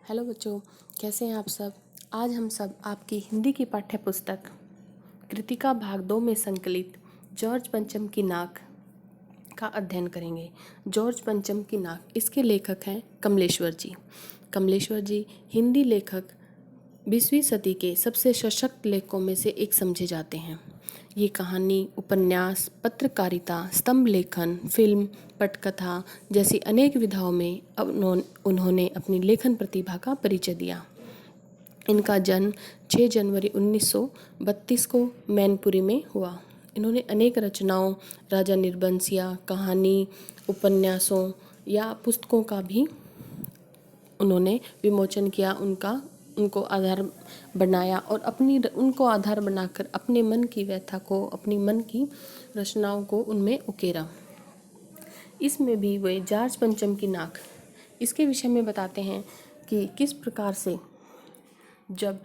Hello बच्चों, कैसे हैं आप सब। आज हम सब आपकी हिंदी की पाठ्य पुस्तक कृतिका भाग 2 में संकलित जॉर्ज पंचम की नाक का अध्ययन करेंगे। जॉर्ज पंचम की नाक, इसके लेखक हैं कमलेश्वर जी। कमलेश्वर जी हिंदी लेखक 20वीं सदी के सबसे सशक्त लेखकों में से एक समझे जाते हैं। ये कहानी, उपन्यास, पत्रकारिता, स्तंभ लेखन, फिल्म, पटकथा जैसी अनेक विधाओं में उन्होंने अपनी लेखन प्रतिभा का परिचय दिया। इनका जन्म 6 जनवरी 1932 को मैनपुरी में हुआ। इन्होंने अनेक रचनाओं, राजा निर्बंसिया, कहानी, उपन्यासों या पुस्तकों का भी उन्होंने विमोचन किया, उनको आधार बनाया और उनको आधार बनाकर अपने मन की व्यथा को, अपनी मन की रचनाओं को उनमें उकेरा। इसमें भी वे जॉर्ज पंचम की नाक, इसके विषय में बताते हैं कि किस प्रकार से जब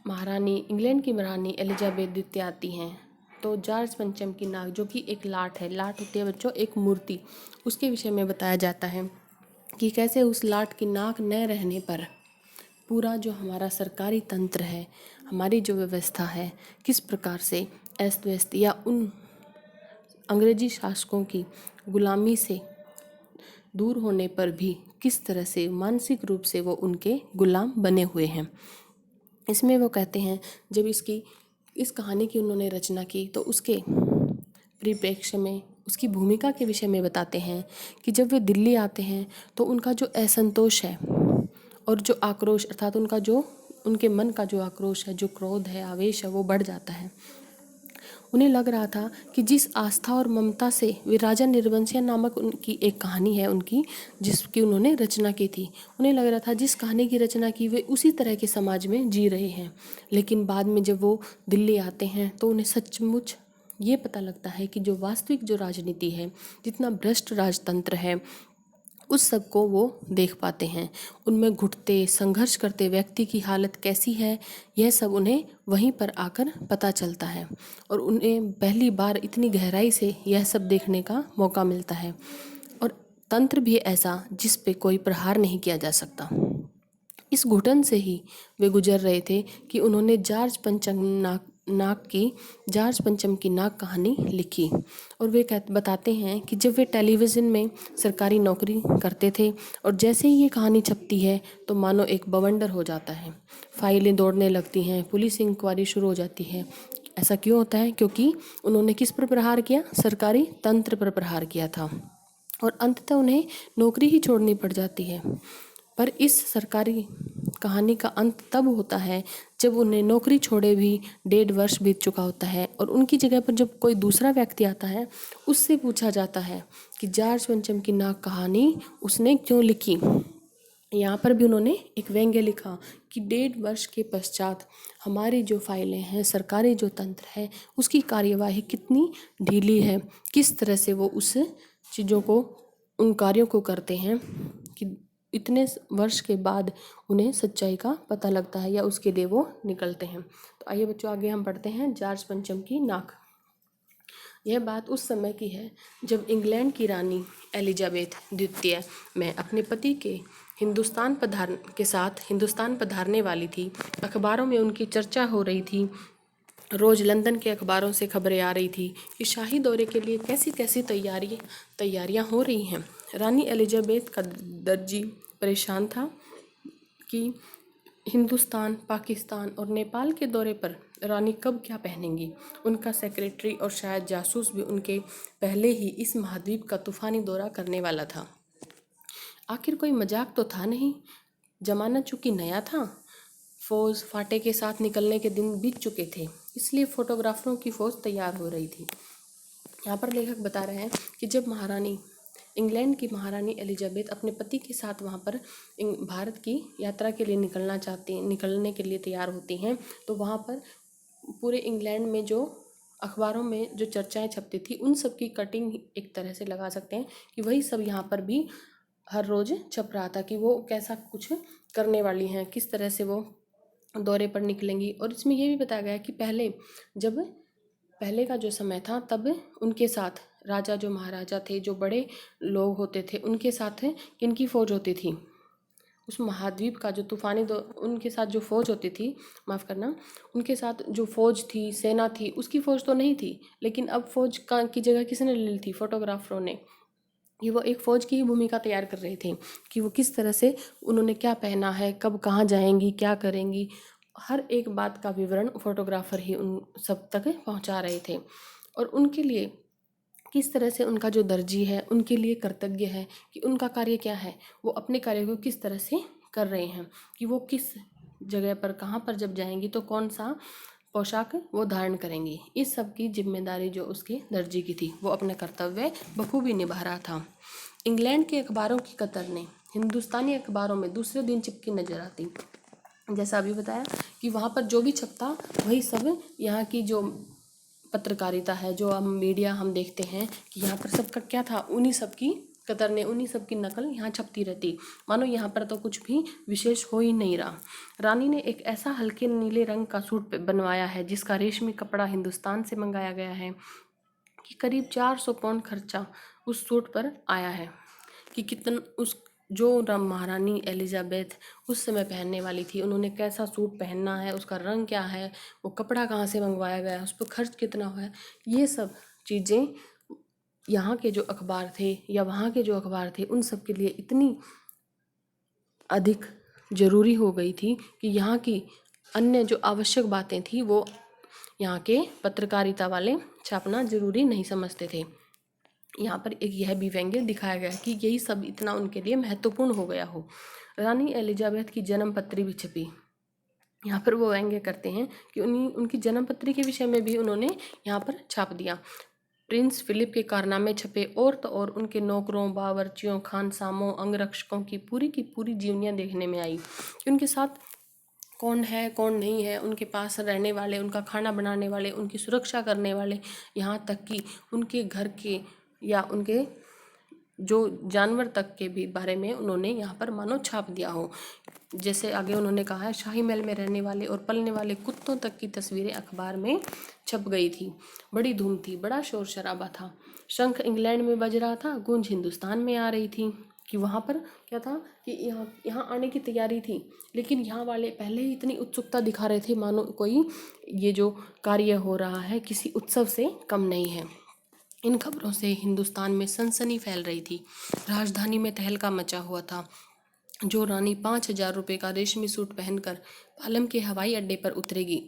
इंग्लैंड की महारानी एलिजाबेथ द्वितीय आती हैं तो जॉर्ज पंचम की नाक, जो कि एक लाट है, लाट होती है बच्चों एक मूर्ति, उसके विषय में बताया जाता है कि कैसे उस लाट की नाक न रहने पर पूरा जो हमारा सरकारी तंत्र है, हमारी जो व्यवस्था है, किस प्रकार से अस्त व्यस्त या उन अंग्रेजी शासकों की गुलामी से दूर होने पर भी किस तरह से मानसिक रूप से वो उनके गुलाम बने हुए हैं। इसमें वो कहते हैं, जब इस कहानी की उन्होंने रचना की तो उसके परिप्रेक्ष्य में, उसकी भूमिका के विषय में बताते हैं कि जब वे दिल्ली आते हैं तो उनका जो असंतोष है और जो आक्रोश, अर्थात उनके मन का जो आक्रोश है, जो क्रोध है, आवेश है, वो बढ़ जाता है। उन्हें लग रहा था कि जिस आस्था और ममता से वे राजा निर्बंसिया नामक उनकी एक कहानी है उनकी, जिसकी उन्होंने रचना की थी, उन्हें लग रहा था जिस कहानी की रचना की वे उसी तरह के समाज में जी रहे हैं। लेकिन बाद में जब वो दिल्ली आते हैं तो उन्हें सचमुच ये पता लगता है कि जो वास्तविक जो राजनीति है, जितना भ्रष्ट राजतंत्र है, उस सब को वो देख पाते हैं। उनमें घुटते संघर्ष करते व्यक्ति की हालत कैसी है, यह सब उन्हें वहीं पर आकर पता चलता है और उन्हें पहली बार इतनी गहराई से यह सब देखने का मौका मिलता है। और तंत्र भी ऐसा जिस पे कोई प्रहार नहीं किया जा सकता। इस घुटन से ही वे गुजर रहे थे कि उन्होंने जॉर्ज पंचम की नाक कहानी लिखी। और वे बताते हैं कि जब वे टेलीविज़न में सरकारी नौकरी करते थे और जैसे ही ये कहानी छपती है तो मानो एक बवंडर हो जाता है, फाइलें दौड़ने लगती हैं, पुलिस इंक्वायरी शुरू हो जाती है। ऐसा क्यों होता है? क्योंकि उन्होंने किस पर प्रहार किया? सरकारी तंत्र पर प्रहार किया था और अंततः उन्हें नौकरी ही छोड़नी पड़ जाती है। पर इस सरकारी कहानी का अंत तब होता है जब उन्हें नौकरी छोड़े भी 1.5 वर्ष बीत चुका होता है और उनकी जगह पर जब कोई दूसरा व्यक्ति आता है, उससे पूछा जाता है कि जॉर्ज पंचम की नाक कहानी उसने क्यों लिखी। यहाँ पर भी उन्होंने एक व्यंग्य लिखा कि 1.5 वर्ष के पश्चात हमारी जो फाइलें हैं, सरकारी जो तंत्र है, उसकी कार्यवाही कितनी ढीली है, किस तरह से वो उस चीज़ों को, उन कार्यों को करते हैं कि इतने वर्ष के बाद उन्हें सच्चाई का पता लगता है या उसके लिए वो निकलते हैं। तो आइए बच्चों, आगे हम पढ़ते हैं जॉर्ज पंचम की नाक। यह बात उस समय की है जब इंग्लैंड की रानी एलिजाबेथ द्वितीय में अपने पति के हिंदुस्तान पधारने वाली थी। अखबारों में उनकी चर्चा हो रही थी। रोज़ लंदन के अखबारों से खबरें आ रही थी कि शाही दौरे के लिए कैसी कैसी तैयारियां हो रही हैं। रानी एलिजाबेथ का दर्जी परेशान था कि हिंदुस्तान, पाकिस्तान और नेपाल के दौरे पर रानी कब क्या पहनेंगी। उनका सेक्रेटरी और शायद जासूस भी उनके पहले ही इस महाद्वीप का तूफानी दौरा करने वाला था। आखिर कोई मजाक तो था नहीं। जमाना चूंकि नया था, फौज फाटे के साथ निकलने के दिन बीत चुके थे, इसलिए फोटोग्राफरों की फौज तैयार हो रही थी। यहाँ पर लेखक बता रहे हैं कि जब इंग्लैंड की महारानी एलिजाबेथ अपने पति के साथ वहाँ पर भारत की यात्रा के लिए निकलने के लिए तैयार होती हैं, तो वहाँ पर पूरे इंग्लैंड में जो अखबारों में जो चर्चाएं छपती थी, उन सब की कटिंग एक तरह से लगा सकते हैं कि वही सब यहाँ पर भी हर रोज़ छप रहा था कि वो कैसा कुछ करने वाली हैं, किस तरह से वो दौरे पर निकलेंगी। और इसमें ये भी बताया गया कि पहले का जो समय था तब उनके साथ राजा जो महाराजा थे, जो बड़े लोग होते थे, उनके साथ किनकी फौज होती थी? उस महाद्वीप का जो तूफानी उनके साथ जो फौज होती थी, माफ़ करना, उनके साथ जो फौज थी, सेना थी, उसकी फौज तो नहीं थी, लेकिन अब फौज का की जगह किसने ले ली थी? फोटोग्राफरों ने। ये वो एक फ़ौज की ही भूमिका तैयार कर रहे थे कि वो किस तरह से उन्होंने क्या पहना है, कब कहाँ जाएंगी, क्या करेंगी, हर एक बात का विवरण फोटोग्राफर ही उन सब तक पहुंचा रहे थे। और उनके लिए किस तरह से उनका जो दर्जी है उनके लिए कर्तव्य है कि उनका कार्य क्या है, वो अपने कार्य को किस तरह से कर रहे हैं, कि वो किस जगह पर कहाँ पर जब जाएंगी तो कौन सा पोशाक वो धारण करेंगी। इस सब की जिम्मेदारी जो उसके दर्जी की थी वो अपना कर्तव्य बखूबी निभा रहा था। इंग्लैंड के अखबारों की कतरने हिंदुस्तानी अखबारों में दूसरे दिन चिपकी नजर आती। जैसा अभी बताया कि वहाँ पर जो भी छपता वही सब यहाँ की जो पत्रकारिता है, जो हम मीडिया हम देखते हैं कि यहाँ पर सबका क्या था, उन्हीं सब की कतरने, उन्हीं सब की नकल यहाँ छपती रहती, मानो यहाँ पर तो कुछ भी विशेष हो ही नहीं रहा। रानी ने एक ऐसा हल्के नीले रंग का सूट बनवाया है जिसका रेशमी कपड़ा हिंदुस्तान से मंगाया गया है, कि करीब 400 पाउंड खर्चा उस सूट पर आया है। कि कितना उस जो महारानी एलिजाबेथ उस समय पहनने वाली थी, उन्होंने कैसा सूट पहनना है, उसका रंग क्या है, वो कपड़ा कहाँ से मंगवाया गया है, उस पर खर्च कितना हुआ है, ये सब चीज़ें यहाँ के जो अखबार थे या वहाँ के जो अखबार थे उन सब के लिए इतनी अधिक ज़रूरी हो गई थी कि यहाँ की अन्य जो आवश्यक बातें थी वो यहाँ के पत्रकारिता वाले छापना ज़रूरी नहीं समझते थे। यहाँ पर एक यह भी व्यंग्य दिखाया गया कि यही सब इतना उनके लिए महत्वपूर्ण हो गया हो। रानी एलिजाबेथ की जन्म पत्री भी छपी। यहाँ पर वो व्यंग्य करते हैं कि उनकी जन्म पत्री के विषय में भी उन्होंने यहाँ पर छाप दिया। प्रिंस फिलिप के कारनामे छपे और तो और उनके नौकरों, बावर्चियों, खानसामों, अंगरक्षकों की पूरी जीवनियाँ देखने में आई कि उनके साथ कौन है कौन नहीं है, उनके पास रहने वाले, उनका खाना बनाने वाले, उनकी सुरक्षा करने वाले, यहाँ तक कि उनके घर के या उनके जो जानवर तक के भी बारे में उन्होंने यहाँ पर मानो छाप दिया हो। जैसे आगे उन्होंने कहा है, शाही महल में रहने वाले और पलने वाले कुत्तों तक की तस्वीरें अखबार में छप गई थी। बड़ी धूम थी, बड़ा शोर शराबा था। शंख इंग्लैंड में बज रहा था, गूंज हिंदुस्तान में आ रही थी कि वहाँ पर क्या था कि यहाँ आने की तैयारी थी, लेकिन यहाँ वाले पहले ही इतनी उत्सुकता दिखा रहे थे मानो कोई ये जो कार्य हो रहा है किसी उत्सव से कम नहीं है। इन खबरों से हिंदुस्तान में सनसनी फैल रही थी। राजधानी में तहलका मचा हुआ था। जो रानी 5,000 रुपये का रेशमी सूट पहनकर पालम के हवाई अड्डे पर उतरेगी,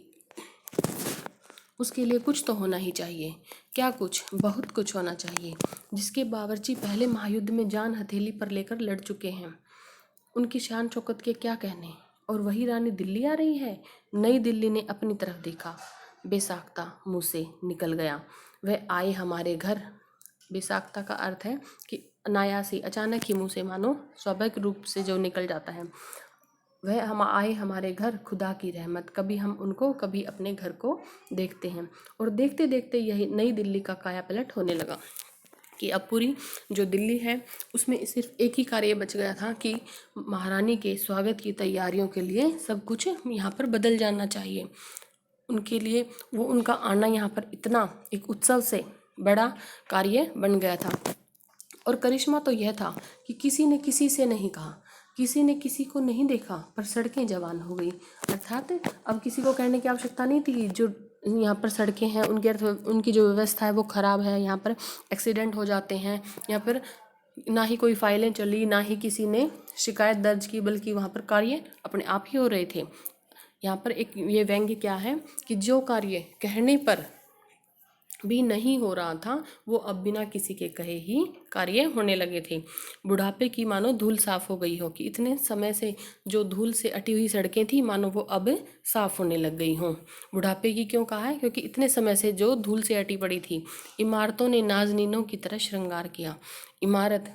उसके लिए कुछ तो होना ही चाहिए। क्या कुछ? बहुत कुछ होना चाहिए। जिसके बावर्ची पहले महायुद्ध में जान हथेली पर लेकर लड़ चुके हैं, उनकी शान शौकत के क्या कहने। और वही रानी दिल्ली आ रही है। नई दिल्ली ने अपनी तरफ देखा, बेसाख्ता मुँह से निकल गया, वह आए हमारे घर। बेसाख्ता का अर्थ है कि अनायासी, अचानक ही मुँह से, मानो स्वाभाविक रूप से जो निकल जाता है। वह हम आए हमारे घर, खुदा की रहमत, कभी हम उनको कभी अपने घर को देखते हैं। और देखते देखते यही नई दिल्ली का काया पलट होने लगा कि अब पूरी जो दिल्ली है उसमें सिर्फ एक ही कार्य बच गया था कि महारानी के स्वागत की तैयारियों के लिए सब कुछ यहाँ पर बदल जाना चाहिए। उनके लिए वो उनका आना यहाँ पर इतना एक उत्सव से बड़ा कार्य बन गया था। और करिश्मा तो यह था कि किसी ने किसी से नहीं कहा, किसी ने किसी को नहीं देखा, पर सड़कें जवान हो गई। अर्थात अब किसी को कहने की आवश्यकता नहीं थी। जो यहाँ पर सड़कें हैं उनकी जो व्यवस्था है वो ख़राब है, यहाँ पर एक्सीडेंट हो जाते हैं, यहाँ पर ना ही कोई फाइलें चली, ना ही किसी ने शिकायत दर्ज की, बल्कि वहाँ पर कार्य अपने आप ही हो रहे थे। यहाँ पर एक ये व्यंग्य क्या है कि जो कार्य कहने पर भी नहीं हो रहा था वो अब बिना किसी के कहे ही कार्य होने लगे थे। बुढ़ापे की मानो धूल साफ हो गई हो, कि इतने समय से जो धूल से अटी हुई सड़कें थी मानो वो अब साफ होने लग गई हों। बुढ़ापे की क्यों कहा है? क्योंकि इतने समय से जो धूल से अटी पड़ी थी। इमारतों ने नाजनीनों की तरह श्रृंगार किया। इमारत,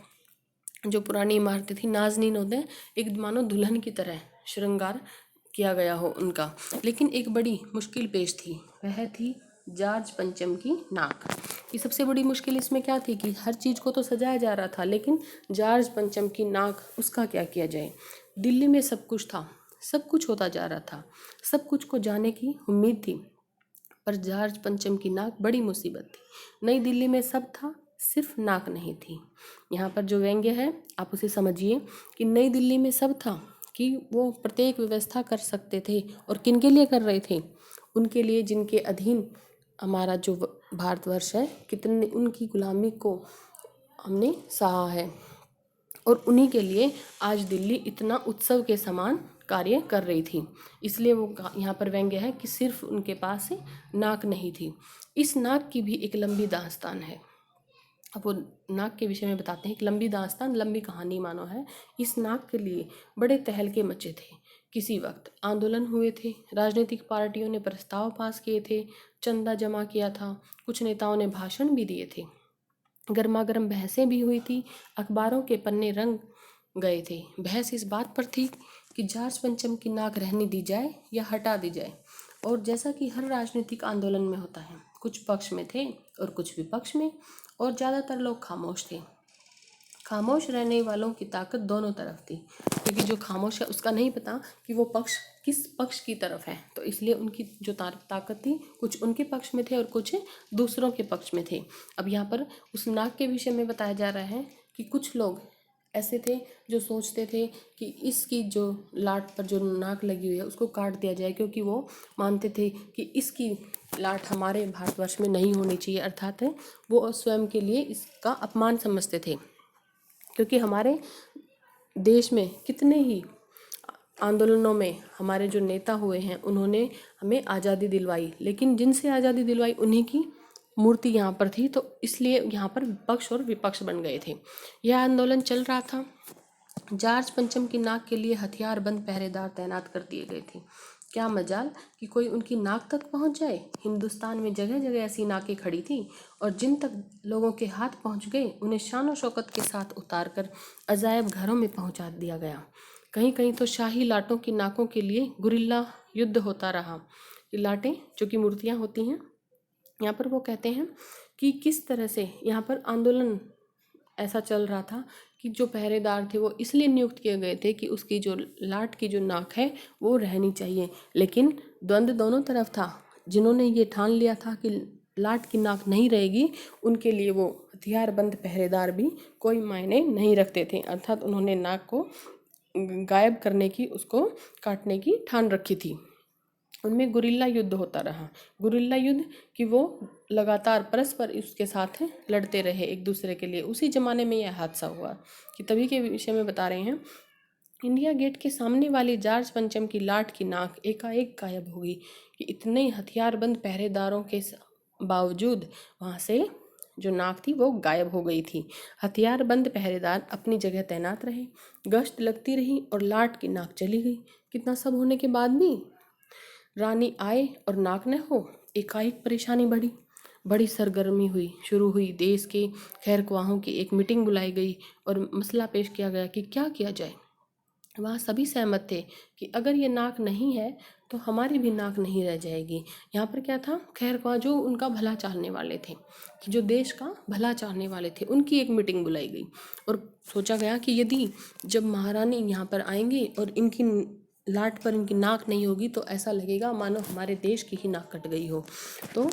जो पुरानी इमारतें थी, नाजनीन होते हैं, एक मानो दुल्हन की तरह श्रृंगार किया गया हो उनका। लेकिन एक बड़ी मुश्किल पेश थी, वह थी जॉर्ज पंचम की नाक। ये सबसे बड़ी मुश्किल इसमें क्या थी कि हर चीज़ को तो सजाया जा रहा था, लेकिन जॉर्ज पंचम की नाक, उसका क्या किया जाए। दिल्ली में सब कुछ था, सब कुछ होता जा रहा था, सब कुछ को जाने की उम्मीद थी, पर जॉर्ज पंचम की नाक बड़ी मुसीबत थी। नई दिल्ली में सब था, सिर्फ नाक नहीं थी। यहाँ पर जो व्यंग्य है आप उसे समझिए कि नई दिल्ली में सब था, कि वो प्रत्येक व्यवस्था कर सकते थे। और किनके लिए कर रहे थे? उनके लिए जिनके अधीन हमारा जो भारतवर्ष है, कितने उनकी गुलामी को हमने सहा है, और उन्हीं के लिए आज दिल्ली इतना उत्सव के समान कार्य कर रही थी। इसलिए वो यहाँ पर व्यंग्य है कि सिर्फ उनके पास नाक नहीं थी। इस नाक की भी एक लंबी दास्तान है। अब वो नाक के विषय में बताते हैं। एक लंबी दास्तान, लंबी कहानी मानो है। इस नाक के लिए बड़े तहलके मचे थे। किसी वक्त आंदोलन हुए थे, राजनीतिक पार्टियों ने प्रस्ताव पास किए थे, चंदा जमा किया था, कुछ नेताओं ने भाषण भी दिए थे, गर्मागर्म बहसें भी हुई थी, अखबारों के पन्ने रंग गए थे। बहस इस बात पर थी कि जॉर्ज पंचम की नाक रहने दी जाए या हटा दी जाए। और जैसा कि हर राजनीतिक आंदोलन में होता है, कुछ पक्ष में थे और कुछ विपक्ष में, और ज़्यादातर लोग खामोश थे। खामोश रहने वालों की ताकत दोनों तरफ थी, क्योंकि जो खामोश है उसका नहीं पता कि वो पक्ष किस पक्ष की तरफ है, तो इसलिए उनकी जो ताकत थी, कुछ उनके पक्ष में थे और कुछ दूसरों के पक्ष में थे। अब यहाँ पर उस नाक के विषय में बताया जा रहा है कि कुछ लोग ऐसे थे जो सोचते थे कि इसकी जो लाट पर जो नाक लगी हुई है उसको काट दिया जाए, क्योंकि वो मानते थे कि इसकी लाट हमारे भारतवर्ष में नहीं होनी चाहिए। अर्थात वो स्वयं के लिए इसका अपमान समझते थे, क्योंकि हमारे देश में कितने ही आंदोलनों में हमारे जो नेता हुए हैं उन्होंने हमें आज़ादी दिलवाई, लेकिन जिनसे आज़ादी दिलवाई उन्हीं की मूर्ति यहाँ पर थी, तो इसलिए यहाँ पर विपक्ष और विपक्ष बन गए थे। यह आंदोलन चल रहा था। जॉर्ज पंचम की नाक के लिए हथियारबंद पहरेदार तैनात कर दिए गए थे। क्या मजाल कि कोई उनकी नाक तक पहुंच जाए। हिंदुस्तान में जगह जगह ऐसी नाकें खड़ी थी, और जिन तक लोगों के हाथ पहुंच गए उन्हें शान और शौकत के साथ उतारकर अजायब घरों में पहुंचा दिया गया। कहीं कहीं तो शाही लाटों की नाकों के लिए गुरिल्ला युद्ध होता रहा। ये लाटें जो कि मूर्तियाँ होती हैं, यहाँ पर वो कहते हैं कि किस तरह से यहाँ पर आंदोलन ऐसा चल रहा था कि जो पहरेदार थे वो इसलिए नियुक्त किए गए थे कि उसकी जो लाट की जो नाक है वो रहनी चाहिए, लेकिन द्वंद्व दोनों तरफ था। जिन्होंने ये ठान लिया था कि लाट की नाक नहीं रहेगी, उनके लिए वो हथियारबंद पहरेदार भी कोई मायने नहीं रखते थे। अर्थात उन्होंने नाक को गायब करने की, उसको काटने की ठान रखी थी। उनमें गुरिल्ला युद्ध होता रहा। गुरिल्ला युद्ध कि वो लगातार परस्पर उसके साथ लड़ते रहे एक दूसरे के लिए। उसी ज़माने में यह हादसा हुआ कि तभी के विषय में बता रहे हैं। इंडिया गेट के सामने वाली जॉर्ज पंचम की लाट की नाक एकाएक गायब हो गई कि इतने हथियारबंद पहरेदारों के बावजूद वहाँ से जो नाक थी वो गायब हो गई थी। हथियारबंद पहरेदार अपनी जगह तैनात रहे, गश्त लगती रही और लाट की नाक चली गई। कितना सब होने के बाद भी रानी आए और नाक न हो। एकाएक परेशानी बढ़ी, बड़ी सरगर्मी हुई शुरू हुई। देश के खैरख्वाहों की एक मीटिंग बुलाई गई और मसला पेश किया गया कि क्या किया जाए। वहाँ सभी सहमत थे कि अगर ये नाक नहीं है तो हमारी भी नाक नहीं रह जाएगी। यहाँ पर क्या था, खैरख्वाह जो उनका भला चाहने वाले थे, कि जो देश का भला चाहने वाले थे, उनकी एक मीटिंग बुलाई गई और सोचा गया कि यदि जब महारानी यहाँ पर आएंगी और इनकी लाट पर इनकी नाक नहीं होगी तो ऐसा लगेगा मानो हमारे देश की ही नाक कट गई हो। तो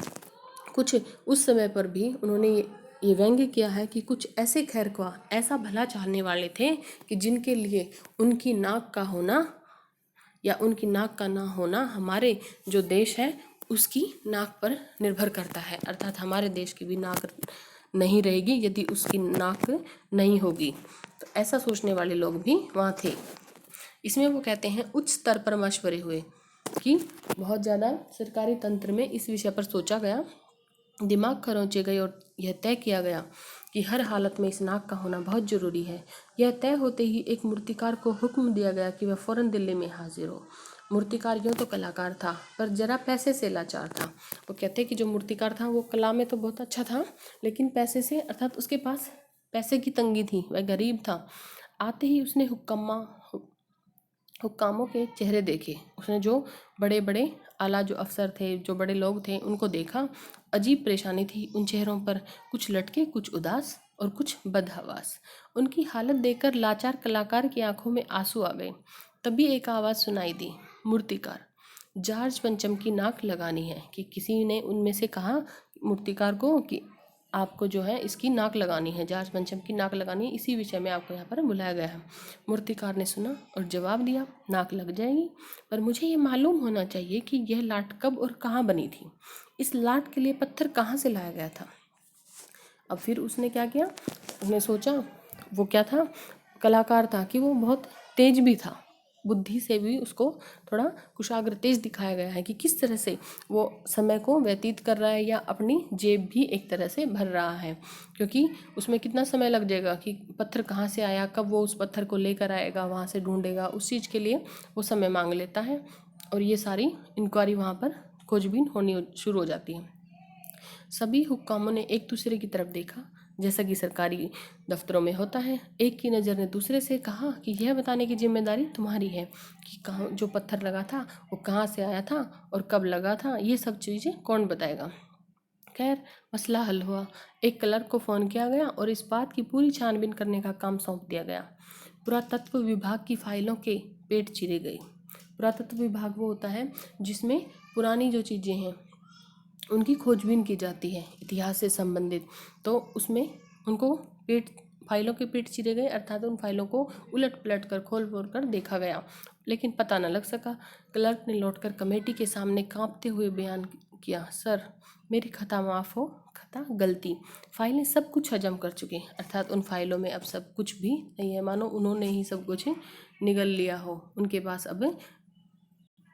कुछ उस समय पर भी उन्होंने ये व्यंग्य किया है कि कुछ ऐसे खैरख्वाह ऐसा भला चाहने वाले थे कि जिनके लिए उनकी नाक का होना या उनकी नाक का ना होना हमारे जो देश है उसकी नाक पर निर्भर करता है। अर्थात हमारे देश की भी नाक नहीं रहेगी यदि उसकी नाक नहीं होगी। तो ऐसा सोचने वाले लोग भी वहाँ थे। इसमें वो कहते हैं उच्च स्तर पर मशवरे हुए कि बहुत ज़्यादा सरकारी तंत्र में इस विषय पर सोचा गया, दिमाग खरोंचे गए और यह तय किया गया कि हर हालत में इस नाक का होना बहुत ज़रूरी है। यह तय होते ही एक मूर्तिकार को हुक्म दिया गया कि वह फ़ौरन दिल्ली में हाजिर हो। मूर्तिकार यूँ तो कलाकार था पर जरा पैसे से लाचार था। वो कहते कि जो मूर्तिकार था वो कला में तो बहुत अच्छा था, लेकिन पैसे से, अर्थात उसके पास पैसे की तंगी थी, वह गरीब था। आते ही उसने हुक्कामों के चेहरे देखे। उसने जो बड़े बड़े आला जो अफसर थे, जो बड़े लोग थे, उनको देखा। अजीब परेशानी थी उन चेहरों पर, कुछ लटके, कुछ उदास और कुछ बदहवास। उनकी हालत देखकर लाचार कलाकार की आंखों में आंसू आ गए। तभी एक आवाज़ सुनाई दी, मूर्तिकार, जॉर्ज पंचम की नाक लगानी है। कि किसी ने उनमें से कहा मूर्तिकार को कि आपको जो है इसकी नाक लगानी है, जार्ज पंचम की नाक लगानी है, इसी विषय में आपको यहाँ पर बुलाया गया है। मूर्तिकार ने सुना और जवाब दिया, नाक लग जाएगी, पर मुझे ये मालूम होना चाहिए कि यह लाट कब और कहाँ बनी थी। इस लाट के लिए पत्थर कहाँ से लाया गया था। अब फिर उसने क्या किया, उसने सोचा, वो क्या था, कलाकार था कि वो बहुत तेज भी था, बुद्धि से भी उसको थोड़ा कुशाग्र तेज दिखाया गया है कि किस तरह से वो समय को व्यतीत कर रहा है या अपनी जेब भी एक तरह से भर रहा है, क्योंकि उसमें कितना समय लग जाएगा कि पत्थर कहाँ से आया, कब वो उस पत्थर को लेकर आएगा, वहाँ से ढूंढेगा, उस चीज़ के लिए वो समय मांग लेता है। और ये सारी इंक्वायरी वहाँ पर खोजबीन होनी शुरू हो जाती है। सभी हुक्कामों ने एक दूसरे की तरफ देखा, जैसा कि सरकारी दफ्तरों में होता है। एक की नज़र ने दूसरे से कहा कि यह बताने की जिम्मेदारी तुम्हारी है कि कहाँ जो पत्थर लगा था वो कहाँ से आया था और कब लगा था, ये सब चीज़ें कौन बताएगा। खैर, मसला हल हुआ। एक क्लर्क को फ़ोन किया गया और इस बात की पूरी छानबीन करने का काम सौंप दिया गया। पुरातत्व विभाग की फाइलों के पेट चीरे गए। पुरातत्व विभाग वो होता है जिसमें पुरानी जो चीज़ें हैं उनकी खोजबीन की जाती है, इतिहास से संबंधित। तो उसमें उनको फाइलों के पेट चीरे गए, अर्थात उन फाइलों को उलट पलट कर खोल फोल कर देखा गया, लेकिन पता न लग सका। क्लर्क ने लौटकर कमेटी के सामने कांपते हुए बयान किया, सर, मेरी खता माफ़ हो, खता गलती, फाइलें सब कुछ हजम कर चुके, अर्थात उन फाइलों में अब सब कुछ भी नहीं है, मानो उन्होंने ही सब कुछ निगल लिया हो, उनके पास अब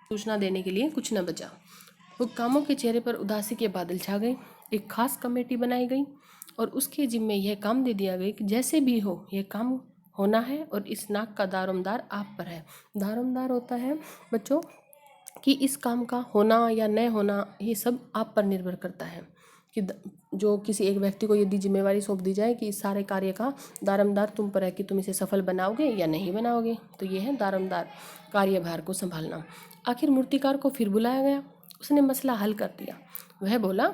सूचना देने के लिए कुछ न बचा। हुक्कामों के चेहरे पर उदासी के बादल छा गए। एक खास कमेटी बनाई गई और उसके जिम्मे यह काम दे दिया गया कि जैसे भी हो यह काम होना है और इस नाक का दारोमदार आप पर है। दारोमदार होता है बच्चों कि इस काम का होना या न होना ये सब आप पर निर्भर करता है, कि जो किसी एक व्यक्ति को यदि जिम्मेवारी सौंप दी जाए कि इस सारे कार्य का दारोमदार तुम पर है कि तुम इसे सफल बनाओगे या नहीं बनाओगे, तो ये है दारोमदार, कार्यभार को संभालना। आखिर मूर्तिकार को फिर बुलाया गया। उसने मसला हल कर दिया। वह बोला,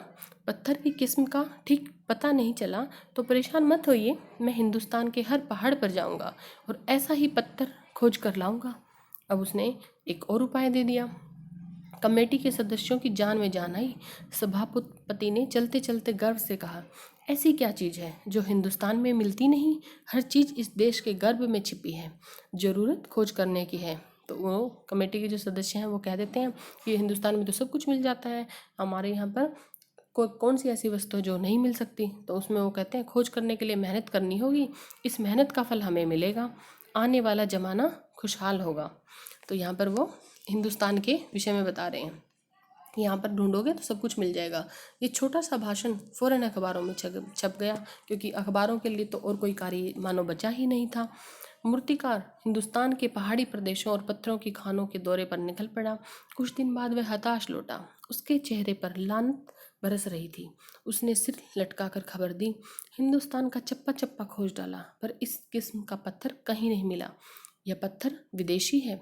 पत्थर की किस्म का ठीक पता नहीं चला तो परेशान मत होइए, मैं हिंदुस्तान के हर पहाड़ पर जाऊंगा और ऐसा ही पत्थर खोज कर लाऊंगा। अब उसने एक और उपाय दे दिया। कमेटी के सदस्यों की जान में जान आई। सभापति ने चलते चलते गर्व से कहा, ऐसी क्या चीज़ है जो हिंदुस्तान में मिलती नहीं, हर चीज़ इस देश के गर्भ में छिपी है, ज़रूरत खोज करने की है। तो वो कमेटी के जो सदस्य हैं वो कह देते हैं कि हिंदुस्तान में तो सब कुछ मिल जाता है, हमारे यहाँ पर कौन सी ऐसी वस्तु है जो नहीं मिल सकती। तो उसमें वो कहते हैं खोज करने के लिए मेहनत करनी होगी, इस मेहनत का फल हमें मिलेगा, आने वाला ज़माना खुशहाल होगा। तो यहाँ पर वो हिंदुस्तान के विषय में बता रहे हैं, यहाँ पर ढूंढोगे तो सब कुछ मिल जाएगा। ये छोटा सा भाषण फ़ौरन अखबारों में छप गया, क्योंकि अखबारों के लिए तो और कोई कार्य मानो बचा ही नहीं था। मूर्तिकार हिंदुस्तान के पहाड़ी प्रदेशों और पत्थरों की खानों के दौरे पर निकल पड़ा। कुछ दिन बाद वह हताश लौटा। उसके चेहरे पर लानत बरस रही थी। उसने सिर लटकाकर खबर दी, हिंदुस्तान का चप्पा चप्पा खोज डाला, पर इस किस्म का पत्थर कहीं नहीं मिला। यह पत्थर विदेशी है।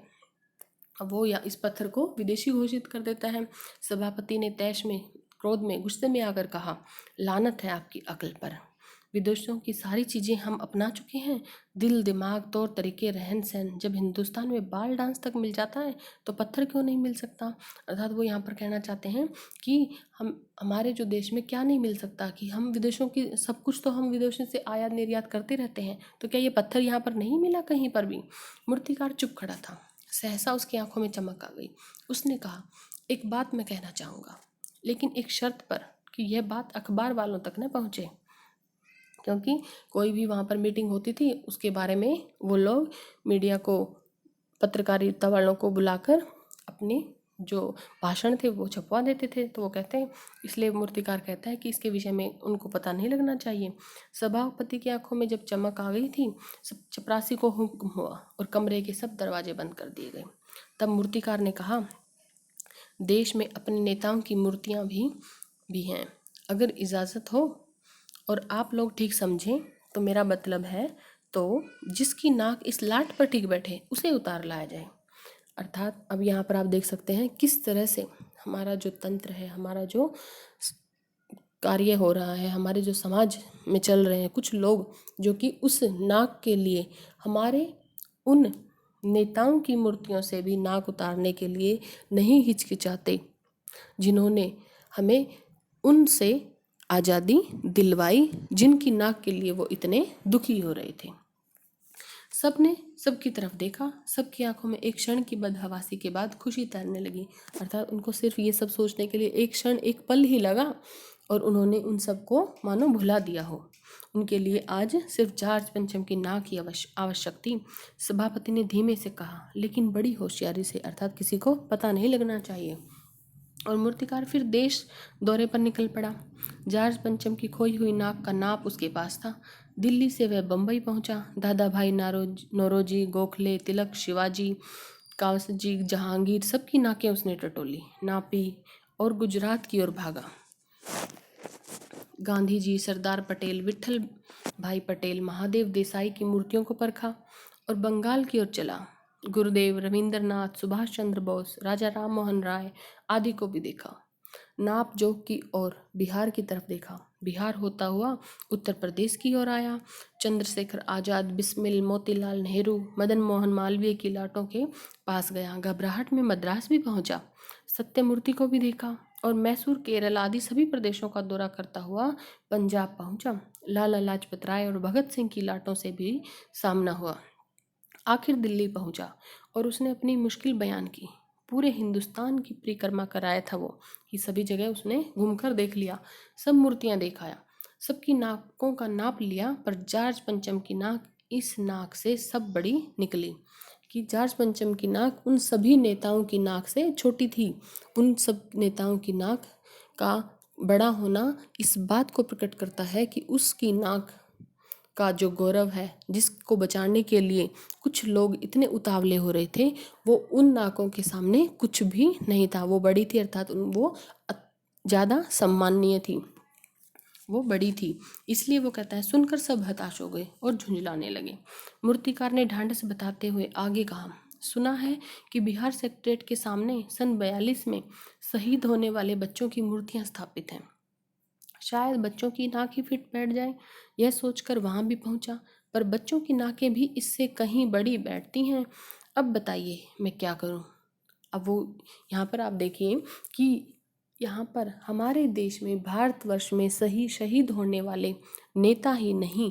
अब वो या इस पत्थर को विदेशी घोषित कर देता है। सभापति ने तैश में, क्रोध में, गुस्से में आकर कहा, लानत है आपकी अक्ल पर। विदेशों की सारी चीज़ें हम अपना चुके हैं, दिल, दिमाग, तौर तरीके, रहन सहन। जब हिंदुस्तान में बाल डांस तक मिल जाता है तो पत्थर क्यों नहीं मिल सकता। अर्थात वो यहाँ पर कहना चाहते हैं कि हमारे जो देश में क्या नहीं मिल सकता, कि हम विदेशों की सब कुछ तो हम विदेशों से आयात निर्यात करते रहते हैं, तो क्या ये पत्थर यहाँ पर नहीं मिला कहीं पर भी। मूर्तिकार चुप खड़ा था। सहसा उसकी आंखों में चमक आ गई। उसने कहा, एक बात मैं कहना चाहूँगा, लेकिन एक शर्त पर, कि यह बात अखबार वालों तक न पहुँचे, क्योंकि कोई भी वहाँ पर मीटिंग होती थी उसके बारे में वो लोग मीडिया को, पत्रकारिता वालों को बुलाकर अपने जो भाषण थे वो छपवा देते थे। तो वो कहते हैं, इसलिए मूर्तिकार कहता है कि इसके विषय में उनको पता नहीं लगना चाहिए। सभापति की आंखों में जब चमक आ गई थी, सब चपरासी को हुक्म हुआ और कमरे के सब दरवाजे बंद कर दिए गए। तब मूर्तिकार ने कहा, देश में अपने नेताओं की मूर्तियाँ भी हैं, अगर इजाज़त हो और आप लोग ठीक समझें तो मेरा मतलब है, तो जिसकी नाक इस लाट पर ठीक बैठे उसे उतार लाया जाए। अर्थात अब यहाँ पर आप देख सकते हैं किस तरह से हमारा जो तंत्र है, हमारा जो कार्य हो रहा है, हमारे जो समाज में चल रहे हैं कुछ लोग, जो कि उस नाक के लिए हमारे उन नेताओं की मूर्तियों से भी नाक उतारने के लिए नहीं हिचकिचाते, जिन्होंने हमें उनसे आज़ादी दिलवाई, जिनकी नाक के लिए वो इतने दुखी हो रहे थे। सबने सबकी तरफ देखा, सबकी आंखों में एक क्षण की बदहवासी के बाद खुशी तैरने लगी। अर्थात उनको सिर्फ ये सब सोचने के लिए एक क्षण, एक पल ही लगा और उन्होंने उन सबको मानो भुला दिया हो। उनके लिए आज सिर्फ जॉर्ज पंचम की नाक की आवश्यक थी। सभापति ने धीमे से कहा, लेकिन बड़ी होशियारी से, अर्थात किसी को पता नहीं लगना चाहिए। और मूर्तिकार फिर देश दौरे पर निकल पड़ा। जॉर्ज पंचम की खोई हुई नाक का नाप उसके पास था। दिल्ली से वह बम्बई पहुंचा। दादा भाई नौरोजी, गोखले, तिलक, शिवाजी, कावसजी, जहांगीर, सबकी नाकें उसने टटोली, नापी और गुजरात की ओर भागा। गांधी जी, सरदार पटेल, विट्ठल भाई पटेल, महादेव देसाई की मूर्तियों को परखा और बंगाल की ओर चला। गुरुदेव, रविंद्रनाथ, सुभाष चंद्र बोस, राजा राम मोहन राय आदि को भी देखा। नाप जोक की ओर बिहार की तरफ देखा। बिहार होता हुआ उत्तर प्रदेश की ओर आया। चंद्रशेखर आज़ाद, बिस्मिल, मोतीलाल नेहरू, मदन मोहन मालवीय की लाटों के पास गया। घबराहट में मद्रास भी पहुंचा। सत्यमूर्ति को भी देखा और मैसूर, केरल आदि सभी प्रदेशों का दौरा करता हुआ पंजाब पहुंचा। लाला लाजपत राय और भगत सिंह की लाटों से भी सामना हुआ। आखिर दिल्ली पहुंचा और उसने अपनी मुश्किल बयान की। पूरे हिंदुस्तान की परिक्रमा कराया था वो, कि सभी जगह उसने घूमकर देख लिया, सब मूर्तियां दिखाया, सबकी नाकों का नाप लिया, पर जॉर्ज पंचम की नाक इस नाक से सब बड़ी निकली। कि जॉर्ज पंचम की नाक उन सभी नेताओं की नाक से छोटी थी। उन सब नेताओं की नाक का बड़ा होना इस बात को प्रकट करता है कि उसकी नाक का जो गौरव है, जिसको बचाने के लिए कुछ लोग इतने उतावले हो रहे थे, वो उन नाकों के सामने कुछ भी नहीं था। वो बड़ी थी, अर्थात वो ज़्यादा सम्माननीय थी, वो बड़ी थी। इसलिए वो कहता है, सुनकर सब हताश हो गए और झुंझलाने लगे। मूर्तिकार ने ढांढस बताते हुए आगे कहा, सुना है कि बिहार सेक्रेटेरिएट के सामने सन 42 में शहीद होने वाले बच्चों की मूर्तियां स्थापित हैं। शायद बच्चों की नाक ही फिट बैठ जाए, यह सोचकर वहां भी पहुंचा, पर बच्चों की नाकें भी इससे कहीं बड़ी बैठती हैं। अब बताइए मैं क्या करूं। अब वो यहाँ पर आप देखिए कि यहाँ पर हमारे देश में, भारतवर्ष में सही शहीद होने वाले नेता ही नहीं,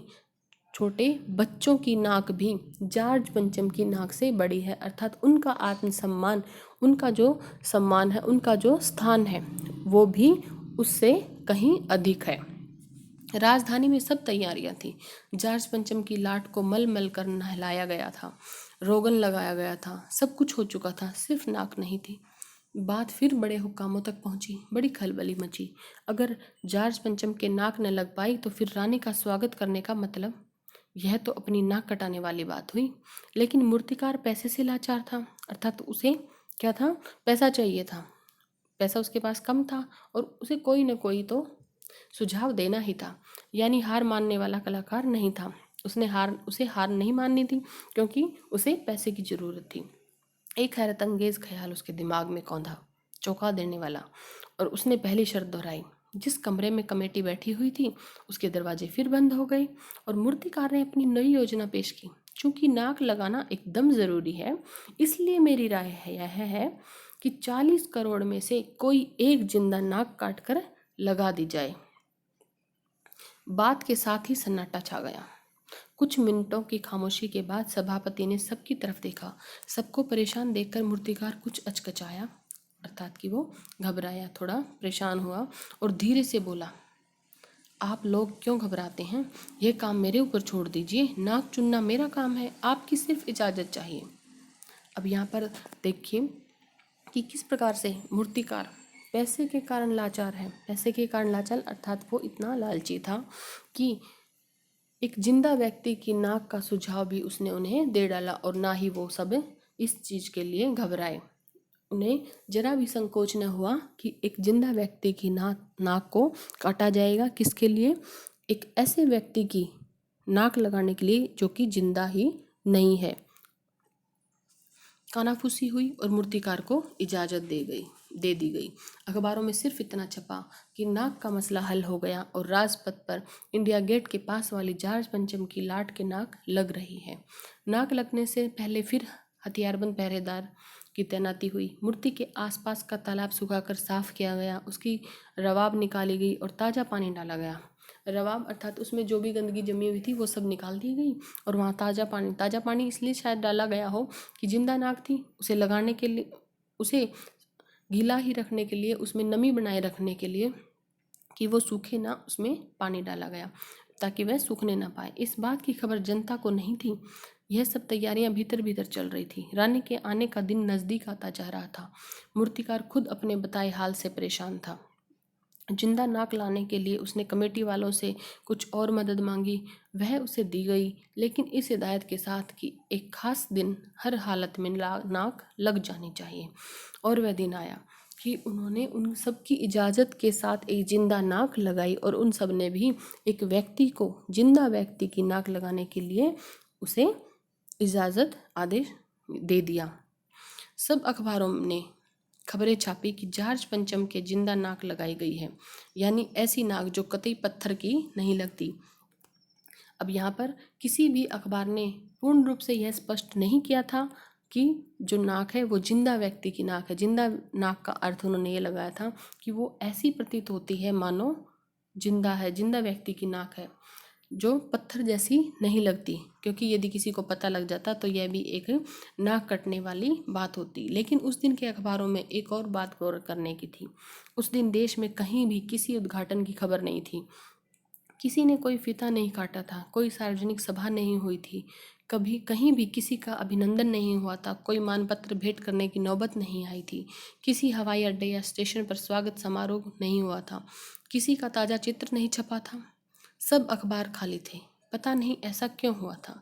छोटे बच्चों की नाक भी जॉर्ज पंचम की नाक से बड़ी है। अर्थात उनका आत्मसम्मान, उनका जो सम्मान है, उनका जो स्थान है, वो भी उससे कहीं अधिक है। राजधानी में सब तैयारियां थी। जॉर्ज पंचम की लाट को मल मल कर नहलाया गया था, रोगन लगाया गया था, सब कुछ हो चुका था, सिर्फ नाक नहीं थी। बात फिर बड़े हुक्कामों तक पहुंची, बड़ी खलबली मची। अगर जॉर्ज पंचम के नाक न लग पाई तो फिर रानी का स्वागत करने का मतलब, यह तो अपनी नाक कटाने वाली बात हुई। लेकिन मूर्तिकार पैसे से लाचार था, अर्थात उसे क्या था, पैसा चाहिए था। पैसा उसके पास कम था और उसे कोई न कोई तो सुझाव देना ही था। यानी हार मानने वाला कलाकार नहीं था। उसे हार नहीं माननी थी, क्योंकि उसे पैसे की जरूरत थी। एक हैरत अंगेज ख्याल उसके दिमाग में कौंधा, चौंका देने वाला, और उसने पहली शर्त दोहराई। जिस कमरे में कमेटी बैठी हुई थी, उसके दरवाजे फिर बंद हो गए और मूर्तिकार ने अपनी नई योजना पेश की। चूंकि नाक लगाना एकदम ज़रूरी है, इसलिए मेरी राय है यह है कि 40 करोड़ में से कोई एक जिंदा नाक काट कर लगा दी जाए। बात के साथ ही सन्नाटा छा गया। कुछ मिनटों की खामोशी के बाद सभापति ने सबकी तरफ देखा। सबको परेशान देखकर मूर्तिकार कुछ अचकचाया, अर्थात कि वो घबराया, थोड़ा परेशान हुआ और धीरे से बोला, आप लोग क्यों घबराते हैं? यह काम मेरे ऊपर छोड़ दीजिए। नाक चुनना मेरा काम है, आपकी सिर्फ इजाज़त चाहिए। अब यहाँ पर देखिए कि किस प्रकार से मूर्तिकार पैसे के कारण लाचार है। पैसे के कारण लाचार, अर्थात वो इतना लालची था कि एक जिंदा व्यक्ति की नाक का सुझाव भी उसने उन्हें दे डाला, और ना ही वो सब इस चीज़ के लिए घबराए। उन्हें जरा भी संकोच न हुआ कि एक जिंदा व्यक्ति की नाक को काटा जाएगा। किसके लिए? एक ऐसे व्यक्ति की नाक लगाने के लिए जो कि जिंदा ही नहीं है। कानाफूसी हुई और मूर्तिकार को इजाज़त दे दी गई। अखबारों में सिर्फ इतना छपा कि नाक का मसला हल हो गया और राजपथ पर इंडिया गेट के पास वाली जॉर्ज पंचम की लाट के नाक लग रही है। नाक लगने से पहले फिर हथियारबंद पहरेदार की तैनाती हुई। मूर्ति के आसपास का तालाब सुखाकर साफ किया गया, उसकी रवाब निकाली गई और ताज़ा पानी डाला गया। रवाब अर्थात उसमें जो भी गंदगी जमी हुई थी वो सब निकाल दी गई और वहाँ ताज़ा पानी इसलिए शायद डाला गया हो कि जिंदा नाग थी, उसे लगाने के लिए, उसे गीला ही रखने के लिए, उसमें नमी बनाए रखने के लिए कि वो सूखे ना, उसमें पानी डाला गया ताकि वह सूखने ना पाए। इस बात की खबर जनता को नहीं थी। यह सब तैयारियां भीतर भीतर चल रही थी। रानी के आने का दिन नज़दीक आता जा रहा था। मूर्तिकार खुद अपने बताए हाल से परेशान था। जिंदा नाक लाने के लिए उसने कमेटी वालों से कुछ और मदद मांगी, वह उसे दी गई, लेकिन इस हिदायत के साथ कि एक खास दिन हर हालत में नाक लग जानी चाहिए। और वह दिन आया कि उन्होंने उन सब की इजाज़त के साथ एक जिंदा नाक लगाई और उन सब ने भी एक व्यक्ति को, जिंदा व्यक्ति की नाक लगाने के लिए उसे इजाज़त, आदेश दे दिया। सब अखबारों ने खबरें छापी कि जॉर्ज पंचम के जिंदा नाक लगाई गई है, यानी ऐसी नाक जो कतई पत्थर की नहीं लगती। अब यहाँ पर किसी भी अखबार ने पूर्ण रूप से यह स्पष्ट नहीं किया था कि जो नाक है वो जिंदा व्यक्ति की नाक है। जिंदा नाक का अर्थ उन्होंने ये लगाया था कि वो ऐसी प्रतीत होती है मानो जिंदा है, जिंदा व्यक्ति की नाक है जो पत्थर जैसी नहीं लगती, क्योंकि यदि किसी को पता लग जाता तो यह भी एक नाक कटने वाली बात होती। लेकिन उस दिन के अखबारों में एक और बात गौर करने की थी। उस दिन देश में कहीं भी किसी उद्घाटन की खबर नहीं थी। किसी ने कोई फीता नहीं काटा था, कोई सार्वजनिक सभा नहीं हुई थी, कभी कहीं भी किसी का अभिनंदन नहीं हुआ था, कोई मानपत्र भेंट करने की नौबत नहीं आई थी, किसी हवाई अड्डे या स्टेशन पर स्वागत समारोह नहीं हुआ था, किसी का ताज़ा चित्र नहीं छपा था। सब अखबार खाली थे। पता नहीं ऐसा क्यों हुआ था।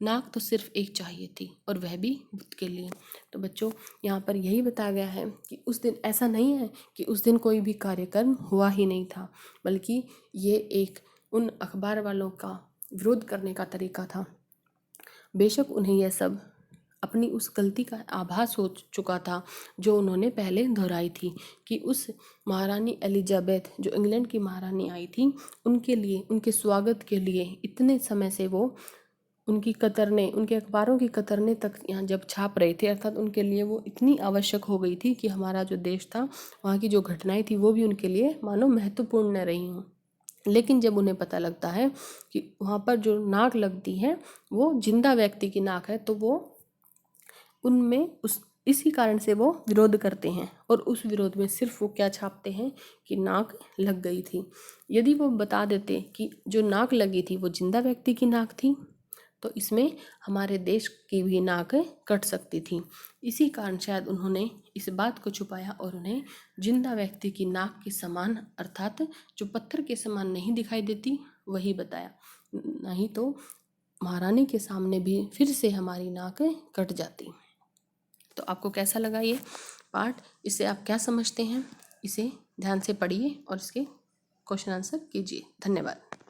नाक तो सिर्फ एक चाहिए थी और वह भी बुद्ध के लिए। तो बच्चों, यहाँ पर यही बताया गया है कि उस दिन ऐसा नहीं है कि उस दिन कोई भी कार्यक्रम हुआ ही नहीं था, बल्कि ये एक उन अखबार वालों का विरोध करने का तरीका था। बेशक उन्हें यह सब अपनी उस गलती का आभास हो चुका था जो उन्होंने पहले दोहराई थी कि उस महारानी एलिजाबेथ जो इंग्लैंड की महारानी आई थी, उनके लिए, उनके स्वागत के लिए इतने समय से वो उनकी कतरने, उनके अखबारों की कतरने तक यहाँ जब छाप रहे थे, अर्थात उनके लिए वो इतनी आवश्यक हो गई थी कि हमारा जो देश था, वहाँ की जो घटनाएं थी वो भी उनके लिए मानो महत्वपूर्ण न रही हों। लेकिन जब उन्हें पता लगता है कि वहाँ पर जो नाक लगती है वो जिंदा व्यक्ति की नाक है, तो वो उनमें इसी कारण से वो विरोध करते हैं और उस विरोध में सिर्फ वो क्या छापते हैं कि नाक लग गई थी। यदि वो बता देते कि जो नाक लगी थी वो जिंदा व्यक्ति की नाक थी, तो इसमें हमारे देश की भी नाक कट सकती थी। इसी कारण शायद उन्होंने इस बात को छुपाया और उन्हें जिंदा व्यक्ति की नाक के समान, अर्थात जो पत्थर के समान नहीं दिखाई देती, वही बताया। नहीं तो महारानी के सामने भी फिर से हमारी नाक कट जाती। तो आपको कैसा लगा ये पाठ? इससे आप क्या समझते हैं? इसे ध्यान से पढ़िए और इसके क्वेश्चन आंसर कीजिए। धन्यवाद।